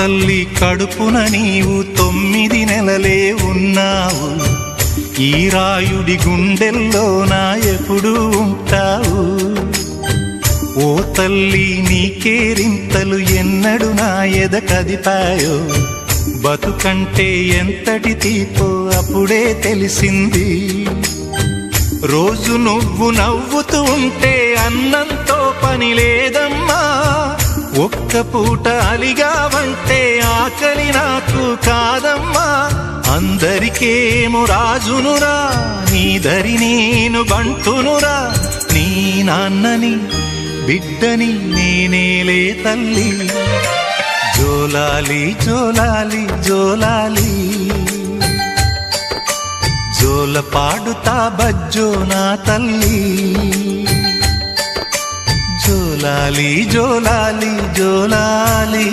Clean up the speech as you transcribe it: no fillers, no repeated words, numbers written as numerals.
తల్లి కడుపున నీవు 9 నెలలే ఉన్నావు. ఈ రాయుడి గుండెల్లోన ఎప్పుడు ఉంటావు. ఓ తల్లి నీ కేరింతలు ఎన్నడు నా ఎద కదిపాయో. బతుకంటే ఎంతటి తీపో అప్పుడే తెలిసింది. రోజు నువ్వు నవ్వుతూ ఉంటే అన్నంతో పని లేదమ్మా. ఒక్క పూట అలిగావంటే ఆకలి నాకు కాదమ్మా. అందరికేమో రాజునురా, నీ దరి నేను బంటునురా. నీ నాన్నని బిడ్డని నేనేలే తల్లి. జోలాలి జోలాలి జోలాలి, జోల పాడుతా బజ్జో నా తల్లి. జోలాలి జోలాలి జోలాలి.